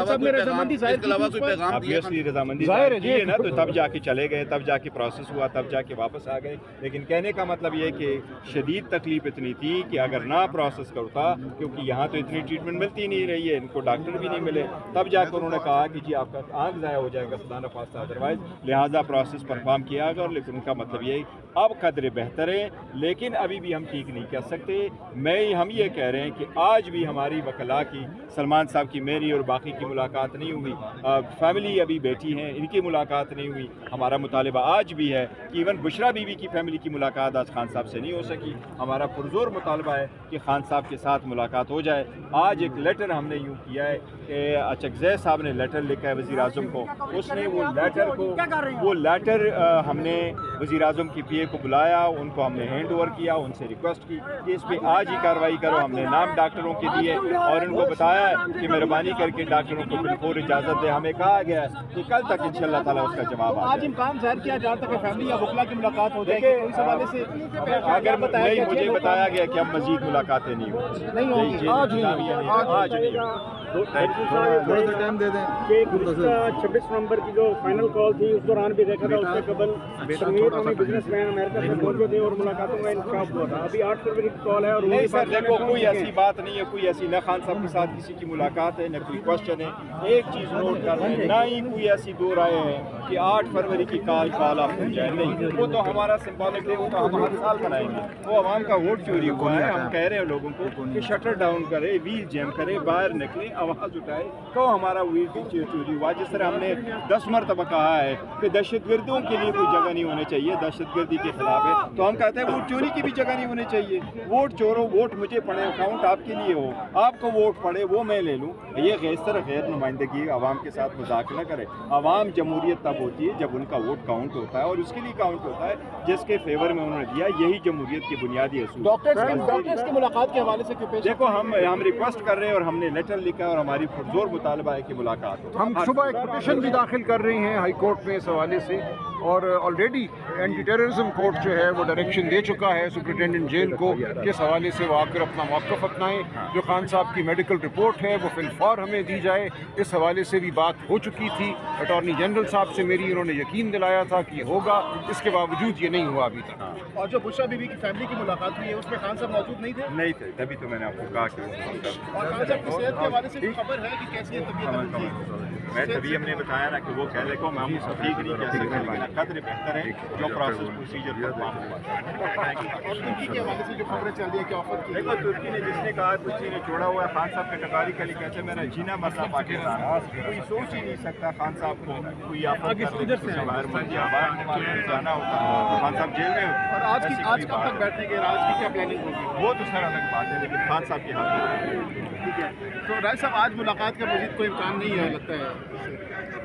रजामंदी ज़ाहिर है ना, तो तब जाके चले गए, तब जाके प्रोसेस हुआ, तब जाके वापस आ गए। लेकिन कहने का मतलब ये कि शदीद तकलीफ इतनी थी कि अगर ना प्रोसेस करता, क्योंकि यहाँ तो इतनी ट्रीटमेंट मिलती नहीं रही है, इनको डॉक्टर भी नहीं मिले, तब जाकर उन्होंने कहा कि जी आपका आँख ज़ाया हो जाएगा खुदा खास्ता अदरवाइज, लिहाजा प्रोसेस परफॉर्म किया गया। लेकिन उनका मतलब यही अब कदर बेहतर है, लेकिन अभी भी हम ठीक नहीं कर सकते। हम ये कह रहे हैं कि आज भी हमारी वकला की, सलमान साहब की, मेरी और बाकी की मुलाकात नहीं हुई, फैमिली अभी बैठी हैं, इनकी मुलाकात नहीं हुई। हमारा मुतालिबा आज भी है कि इवन बुशरा बीवी की फैमिली की मुलाकात आज खान साहब से नहीं हो सकी। हमारा पुरजोर मुतालबा है कि खान साहब के साथ मुलाकात हो जाए। आज एक लेटर हमने यूँ किया है कि अचकज़ई साहब ने लेटर लिखा है वज़ीर आज़म को, उसने वो लेटर हमने वज़ीर आज़म की PA को बुलाया, उनको हमने हैंड ओवर किया, उनसे रिक्वेस्ट की कि इस पर आज ही कार्रवाई करो। हमने नाम डॉक्टरों के दिए और उनको बताया कि मेहरबानी करके डॉक्टरों को बिल्कुल इजाज़त दे। हमें कहा गया है कि कल तक इंशाअल्लाह ताला उसका जवाब आ आज इम्कान ज़ाहिर किया जा रहा था कि फैमिली या वकला की मुलाकात हो जाएगी, इस हवाले से अगर नहीं, मुझे बताया गया कि अब मज़ीद मुलाकातें नहीं होंगी, आज नहीं। थोड़ा सा टाइम दे दें कि 26 नवंबर की जो फाइनल कॉल थी उस दौरान भी देखा था, उससे कबल बिजनेसमैन अमेरिका से पहुंचे थे और मुलाकातों का इंतखाब हुआ था। अभी 8 फरवरी की कॉल है और नहीं सर, देखो कोई ऐसी बात नहीं है, कोई ऐसी न खान साहब के साथ किसी की मुलाकात है, न कोई क्वेश्चन है। एक चीज़ नोट कर रहे हैं, ना ही कोई ऐसी दो राय है कि 8 फरवरी की कॉल आप हो जाए, नहीं, वो तो हमारा सिंबॉलिक है, वो तो हम हर साल बनाएंगे। वो आवाम का वोट चोरी हुआ है, हम कह रहे हैं लोगों को कि शटर डाउन करे, व्हील जैम करे, बाहर निकले, आवाज़ उठाए, तो हमारा व्हील चोरी हुआ। जिस तरह हमने 10 मरतबा कहा है कि दहशतगर्दियों के लिए कोई जगह नहीं होनी चाहिए, दहशतगर्दी के खिलाफ है, तो हम कहते हैं वोट चोरी की भी जगह नहीं होनी चाहिए। वोट चोरो, वोट मुझे पड़े, अकाउंट आपके लिए हो, आपको वोट पड़े वो मैं ले लूँ, ये गैर नुमाइंदगी आवाम के साथ मजाक न करे। आवाम जमहूरियत तब होती है जब उनका वोट काउंट होता है, और उसके लिए काउंट होता है जिसके फेवर में उन्होंने दिया। यही जमहूरियत के बुनियादी असूल। डॉक्टर्स की मुलाकात के हवाले से देखो हम रिक्वेस्ट कर रहे हैं और हमने लेटर लिखा है और हमारी पुरजोर मुतालबा है कि मुलाकात हो। हम सुबह एक पिटीशन भी दाखिल कर रहे हैं हाई कोर्ट में इस हवाले से, और ऑलरेडी एंटी टेररिज्म कोर्ट जो है वो डायरेक्शन दे चुका है सुपरिटेंडेंट जेल को कि इस हवाले से वो आकर अपना मौक़िफ़ अपनाएं। जो खान साहब की मेडिकल रिपोर्ट है वो फिलफौर हमें दी जाए। इस हवाले से भी बात हो चुकी थी, अटॉर्नी जनरल साहब से मेरी उन्होंने यकीन दिलाया था कि होगा, इसके बावजूद ये नहीं हुआ अभी तक। और जो बुशरा बीबी की फैमिली की मुलाकात हुई है उसमें खान साहब मौजूद नहीं थे? नहीं थे, तभी तो मैंने आपको कहा कि और खान साहब की सेहत के हवाले से खबर है कि कैसी है तबीयत? मैं तभी हमने बताया ना कि वो कह रहे को हम ठीक नहीं कह सकते, कदर बेहतर है जो प्रोसेस प्रोसीजर परफॉर्म हुआ। और तुर्की के हवाले से जो खबरें चल रही है कि ऑफर की, देखो तुर्की ने जिसने कहा कुर्सी ने छोड़ा हुआ है, खान साहब के टकारी के लिए कहते मेरा जीना मरना पाकिस्तान, कोई सोच ही नहीं सकता खान साहब को कोई बाहर जाना होता तो खान साहब जेल में। और आज कब तक बैठने के, आज की क्या प्लानिंग होगी? वो तो सर अलग बात है, लेकिन खान साहब की हालत ठीक है। तो राय साहब आज मुलाकात का मजीद कोई इम्कान नहीं है लगता है?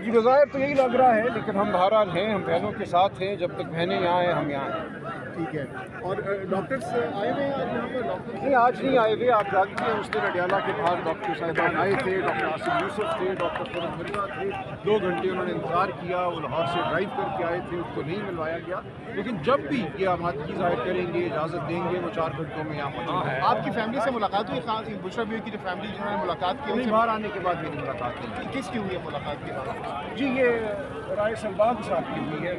जी बज़ाहिर तो यही लग रहा है, लेकिन हम बहरहाल हैं, हम बहनों के साथ हैं, जब तक बहनें यहाँ हैं हम यहाँ हैं। ठीक है। और डॉक्टर्स आए हुए हैं आज यहाँ पर? डॉक्टर नहीं, आज नहीं आए हुए। आप जानते हैं उस दिन अडियाला के बाहर डॉक्टर साहिबान आए थे, डॉक्टर आसिफ यूसुफ थे, डॉक्टर फरद मिर्जा थे, 2 घंटे उन्होंने इंतजार किया, वो लाहौर से ड्राइव करके आए थे, उसको नहीं मिलवाया गया। लेकिन जब भी ये आमादगी ज़ाहिर करेंगे, इजाज़त देंगे, वो 4 घंटों में यहाँ पहुँचे। आपकी फैमिली से मुलाकात हुई? बुशरा बीवी की जो फैमिली जिन्होंने मुलाकात की, बाहर आने के बाद मेरी मुलाकात नहीं। किसकी हुई है मुलाकात के बाद? जी ये राय सलमान साहब की हुई है।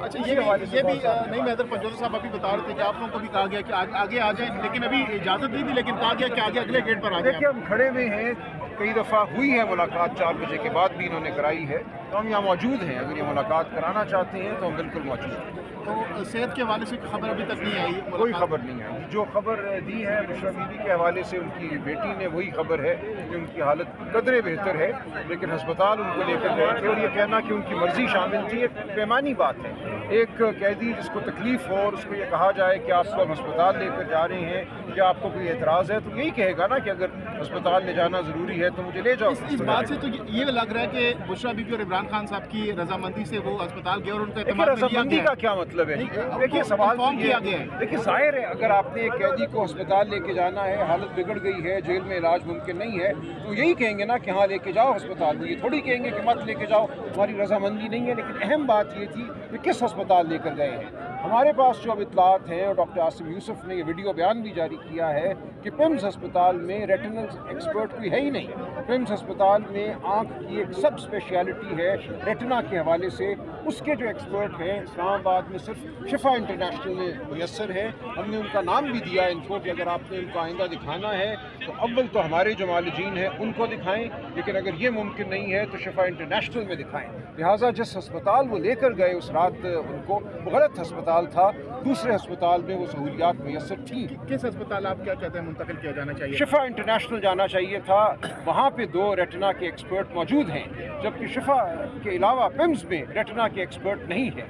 अच्छा, ये भी नहीं, मैदर पंजोर साहब अभी बता रहे थे कि आप लोगों को भी कहा गया कि आगे आ जाए, लेकिन अभी इजाज़त नहीं दी, लेकिन कहा गया कि आगे अगले गेट पर आ जाए। देखिए हम खड़े हुए हैं, कई दफ़ा हुई है मुलाकात, 4 बजे के बाद भी इन्होंने कराई है, तो हम यहाँ मौजूद हैं। अगर ये मुलाकात कराना चाहते हैं तो हम बिल्कुल मौजूद हैं। तो सेहत के हवाले से खबर अभी तक नहीं आई? कोई खबर नहीं आई। जो खबर दी है बुशरा बीबी के हवाले से उनकी बेटी ने, वही खबर है कि उनकी हालत कदरे बेहतर है, लेकिन अस्पताल उनको लेकर गए थे। और ये कहना कि उनकी मर्जी शामिल थी, एक बेमानी बात है। एक कैदी जिसको तकलीफ हो और उसको ये कहा जाए कि आपको हम अस्पताल लेकर जा रहे हैं, क्या आपको कोई एतराज़ है, तो यही कहेगा ना कि अगर अस्पताल ले जाना ज़रूरी है तो मुझे ले जाओ। इस बात से तो ये लग रहा है कि बुशरा बीबी और इमरान इमरान खान साहब की रजामंदी से वो अस्पताल गए और उनका देखिए रजामंदी का क्या मतलब है? देखिए सवाल तो ये किया गया है। देखिए जाहिर है अगर आपने एक कैदी को अस्पताल लेके जाना है, हालत बिगड़ गई है, जेल में इलाज मुमकिन नहीं है, तो यही कहेंगे ना कि हाँ लेके जाओ अस्पताल। ये थोड़ी कहेंगे कि मत लेके जाओ, हमारी रजामंदी नहीं है। लेकिन अहम बात ये थी कि किस अस्पताल लेकर गए हैं। हमारे पास जो अब इत्तलात हैं और डॉक्टर आसिम यूसुफ ने ये वीडियो बयान भी जारी किया है कि पिम्स अस्पताल में रेटिनल एक्सपर्ट कोई है ही नहीं। पिम्स अस्पताल में आँख की एक सब स्पेशलिटी है रेटिना के हवाले से, उसके जो एक्सपर्ट हैं इस्लामाबाद में सिर्फ शिफा इंटरनेशनल में मुयस्सर है। हमने उनका नाम भी दिया इनको कि अगर आपने उनको आइंदा दिखाना है तो अव्वल तो हमारे जो मालिजीन हैं उनको दिखाएं, लेकिन अगर ये मुमकिन नहीं है तो शिफा इंटरनेशनल में दिखाएं। लिहाजा जिस अस्पताल वो लेकर गए उस रात उनको, वो गलत अस्पताल था, दूसरे अस्पताल में वो सहूलियात मुयस्सर थी। किस अस्पताल आप क्या कहते हैं मुंतकिल किया जाना चाहिए? शिफा इंटरनेशनल जाना चाहिए था। वहाँ पे 2 रेटिना के एक्सपर्ट मौजूद हैं, जबकि शिफा के अलावा पिम्स में रेटिना के एक्सपर्ट नहीं है।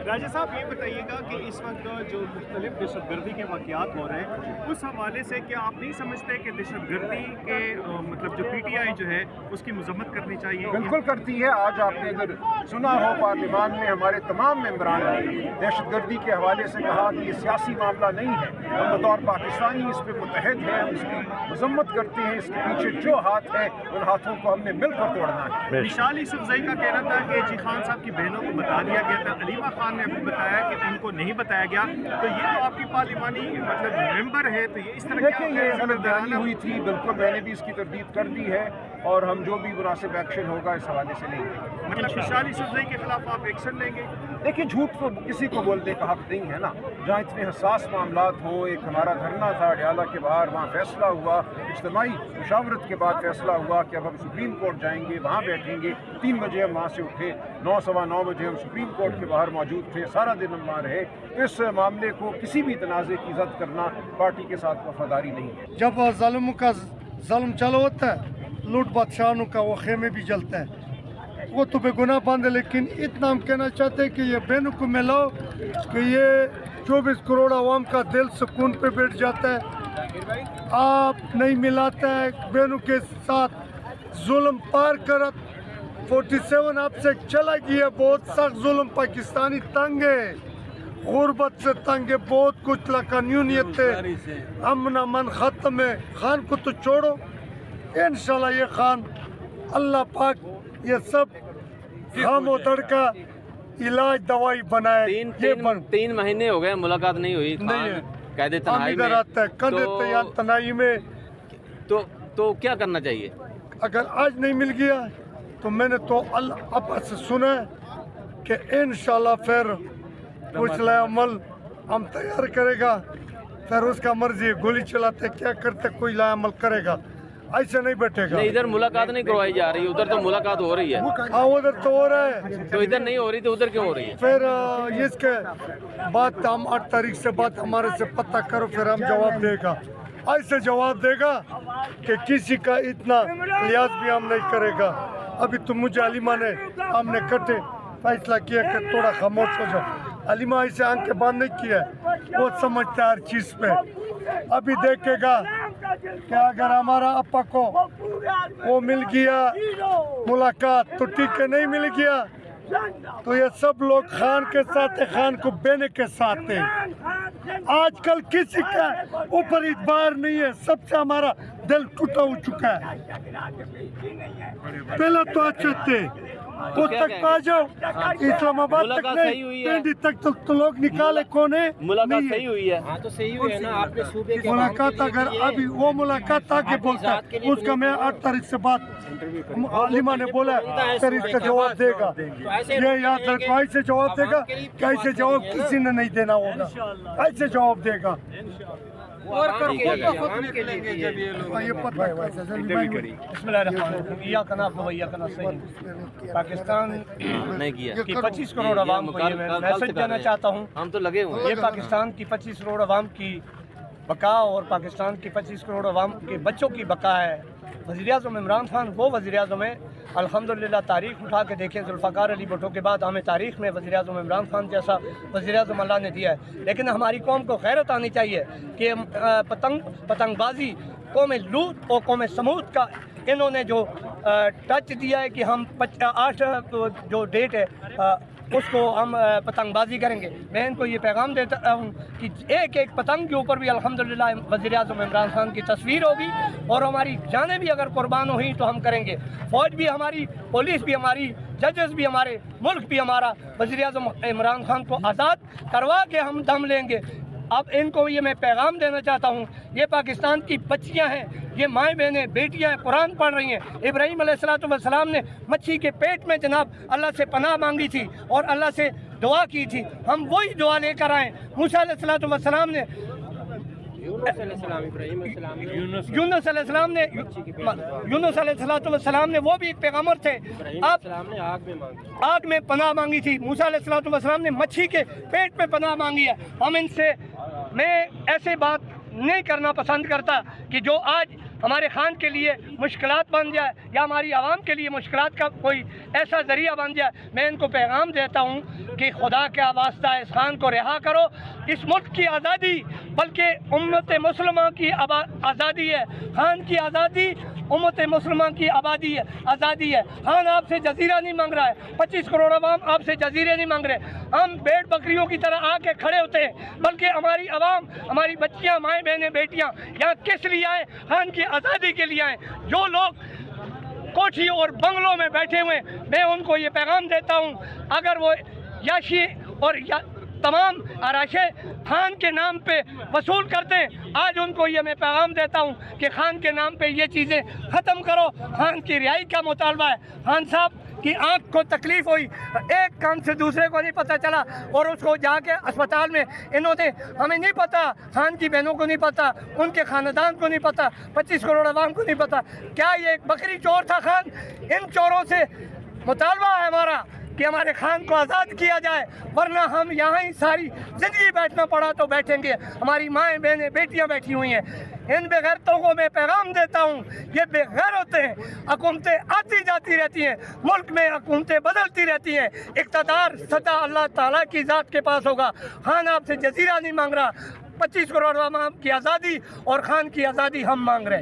राजा साहब ये बताइएगा कि इस वक्त जो मुख्तलिफ दहशतगर्दी के वाक़यात हो रहे हैं उस हवाले से क्या आप नहीं समझते कि दहशतगर्दी के मतलब जो PTI जो है उसकी मजम्मत करनी चाहिए? बिल्कुल करती है। आज आपने अगर सुना हो पार्लियामान में हमारे तमाम मेंबरान ने दहशतगर्दी के हवाले से कहा कि ये सियासी मामला नहीं है, हम बतौर पाकिस्तानी इस पर मुतहद हैं, हम इसकी मजम्मत करते हैं, इसके पीछे जो हाथ है उन हाथों को हमने मिलकर तोड़ना है। विशाल यूसुफजई का कहना था कि जी खान साहब की बहनों को बता दिया गया था, अलीमा खान ने अभी बताया कि उनको नहीं बताया गया, तो ये तो आपकी पार्लिमानी मतलब मेंबर है, तो ये इस तरह देखिए ये गलतफहमी हुई थी, बिल्कुल मैंने भी इसकी तरदीद कर दी है और हम जो भी मुनासिब एक्शन होगा इस हवाले से लेंगे। मतलब विशाल यूसुफजई के खिलाफ आप एक्शन लेंगे? देखिए झूठ तो किसी को बोलने का हक नहीं है ना। जहाँ इतने हसास मामलात हों, एक हमारा धरना था अडयाला के बाहर, वहाँ फैसला हुआ, इज्तिमाई मुशावरत के बाद फैसला हुआ कि अब हम सुप्रीम कोर्ट जाएंगे, वहाँ बैठेंगे। 3 बजे हम वहाँ से उठे, 9 सवा 9 बजे हम सुप्रीम कोर्ट के बाहर मौजूद थे, सारा दिन हम वहाँ रहे। तो इस मामले को किसी भी तनाज़े की इज़्ज़त करना पार्टी के साथ वफादारी नहीं है। जब ज़ालिमों का ज़ुल्म चालू होता है, लूट बादशाहों का वो खेमे भी जलता है, वो तो बेगुनाह बंद है। लेकिन इतना हम कहना चाहते हैं कि ये बहनों को मिलाओ कि ये 24 करोड़ आवाम का दिल सुकून पे बैठ जाता है। आप नहीं मिलाता है बहनों के साथ, जुल्म पार करत 47 आपसे चला गया, बहुत सख्त जुल्म, पाकिस्तानी तंग है, गुर्बत से तंग है, बहुत कुछ लाकानूनियत है, अमन अमन ख़त्म है। खान को तो छोड़ो, इंशाल्लाह ये खान अल्लाह पाक ये सब हम उतर का इलाज दवाई बनाए। 3 महीने हो गए मुलाकात नहीं हुई, कैद तन्हाई में आता है तनाई में। तो क्या करना चाहिए? अगर आज नहीं मिल गया तो मैंने तो अल्लाह अब्बा से सुना कि इंशाल्लाह फिर कुछ अमल हम तैयार करेगा, फिर उसका मर्जी, गोली चलाते क्या करते कोई अमल करेगा, ऐसे नहीं बैठेगा। नहीं, इधर मुलाकात नहीं करवाई जा रही, उधर तो मुलाकात हो रही है। हाँ उधर तो हो रहा है, तो इधर नहीं हो रही, तो उधर क्यों हो रही है? फिर इसके बात हम 8 तारीख से बात हमारे से पता करो, फिर हम जवाब देगा। ऐसे जवाब देगा कि किसी का इतना लिहाज भी हम नहीं करेगा। अभी तो मुझे अलीमा ने हमने कटे फैसला किया कि थोड़ा खामोश हो जाओ। अलीमा ऐसे आंखें बंद नहीं किया, वो समझता है हर चीज़ पे। अभी देखेगा कि अगर हमारा अपा को वो मिल गया मुलाकात तो ठीक है, नहीं मिल गया तो ये सब लोग खान के साथ है, खान को बेने के साथ है। आजकल किसी का ऊपर इतबार नहीं है, सबसे हमारा दिल टूटा हो चुका है। पहले तो अच्छे थे, तो तक आ जाओ, इस्लामाबाद तक नहीं, दिल्ली तक तो लोग निकाले कौन है? मुलाकात सही हुई है। हाँ तो सही हुई है ना, आपने सूबे के मुलाकात अगर अभी वो मुलाकात आके बोलता उसका मैं 8 तारीख से बात अलीमा ने बोला सर इसका जवाब देगा, ये याद रखो, ऐसे जवाब देगा, कैसे जवाब किसी ने नहीं देना होगा, ऐसे जवाब देगा। और निकलेंगे जब ये लोग ये पता है वैसे पाकिस्तान नहीं किया की 25 करोड़ आवाम को ये मैं मैसेज देना चाहता हूँ। हम तो लगे हुए ये पाकिस्तान की 25 करोड़ आवाम की बका और पाकिस्तान की 25 करोड़ आवाम के बच्चों की बका है। वज़ीर-ए-आज़म इमरान खान वो वज़ीर-ए-आज़म है अल्हम्दुलिल्लाह तारीख उठा के देखें, जुल्फ़िकार अली भुट्टो के बाद हमें तारीख में वज़ीर-ए-आज़म इमरान खान जैसा वज़ीर-ए-आज़म अल्लाह ने दिया है। लेकिन हमारी कौम को गैरत आनी चाहिए कि पतंगबाजी कौम लूत और कौम समूद का इन्होंने जो टच दिया है कि हम 8 जो डेट है उसको हम पतंगबाजी करेंगे। मैं इनको ये पैगाम देता हूँ कि एक एक पतंग के ऊपर भी अल्हम्दुलिल्लाह वज़ीर-ए-आज़म इमरान खान की तस्वीर होगी और हमारी जानें भी अगर कुर्बान हुई तो हम करेंगे। फ़ौज भी हमारी, पुलिस भी हमारी, जजेस भी हमारे, मुल्क भी हमारा वज़ीर-ए-आज़म इमरान खान को आज़ाद करवा के हम दम लेंगे। अब इनको ये मैं पैगाम देना चाहता हूँ, ये पाकिस्तान की बच्चियाँ हैं, ये माएँ बहनें बेटियाँ हैं, कुरान पढ़ रही हैं। इब्राहीम अलैहिस्सलाम ने मच्छी के पेट में जनाब अल्लाह से पनाह मांगी थी और अल्लाह से दुआ की थी। हम वही दुआ लेकर आए। मूसा अलैहिस्सलाम ने यूनुस अलैहिस्सलाम ने वो भी पैगम्बर थे, आग में पनाह मांगी थी। मूसा अलैहिस्सलाम ने मच्छी के पेट में पनाह मांगी है। हम इनसे, मैं ऐसे बात नहीं करना पसंद करता कि जो आज हमारे खान के लिए मुश्किलात बन जाए या हमारी आवाम के लिए मुश्किलात का कोई ऐसा ज़रिया बन जाए। मैं इनको पैगाम देता हूँ कि खुदा का वास्ता इस खान को रिहा करो। इस मुल्क की आज़ादी बल्कि उम्मत मुसलमान की आज़ादी है, खान की आज़ादी उम्मत मुसलमान की आज़ादी है। खान आपसे जजीरा नहीं मांग रहा है, 25 करोड़ आवाम आपसे जजीरे नहीं मांग रहे। हम भेड़ बकरियों की तरह आके खड़े होते हैं, बल्कि हमारी आवाम, हमारी बच्चियाँ, माएँ बहनें बेटियाँ यहाँ किस लिए आए? खान की आज़ादी के लिए आए। जो लोग कोठी और बंगलों में बैठे हुए, मैं उनको ये पैगाम देता हूँ, अगर वो याशी और तमाम आराशे खान के नाम पे वसूल करते हैं, आज उनको ये मैं पैगाम देता हूँ कि खान के नाम पे ये चीज़ें ख़त्म करो। खान की रिहाई का मुतालबा है। खान साहब की आँख को तकलीफ़ हुई, एक कान से दूसरे को नहीं पता चला और उसको जाके अस्पताल में इन्होंने, हमें नहीं पता, खान की बहनों को नहीं पता, उनके ख़ानदान को नहीं पता, 25 करोड़ आवाम को नहीं पता। क्या ये एक बकरी चोर था खान? इन चोरों से मुतालबा है हमारा कि हमारे खान को आज़ाद किया जाए, वरना हम यहाँ ही सारी ज़िंदगी बैठना पड़ा तो बैठेंगे। हमारी माएँ बहनें बेटियाँ बैठी हुई हैं। इन बेगैरतों को मैं पैगाम देता हूँ, ये बेगैर होते हैं। हुकूमतें आती जाती रहती हैं, मुल्क में हुकूमतें बदलती रहती हैं, इक़्तिदार सदा अल्लाह ताला की ज़ात के पास होगा। खान आपसे जजीरा नहीं मांग रहा, 25 करोड़ आवाम की आज़ादी और खान की आज़ादी हम मांग रहे हैं।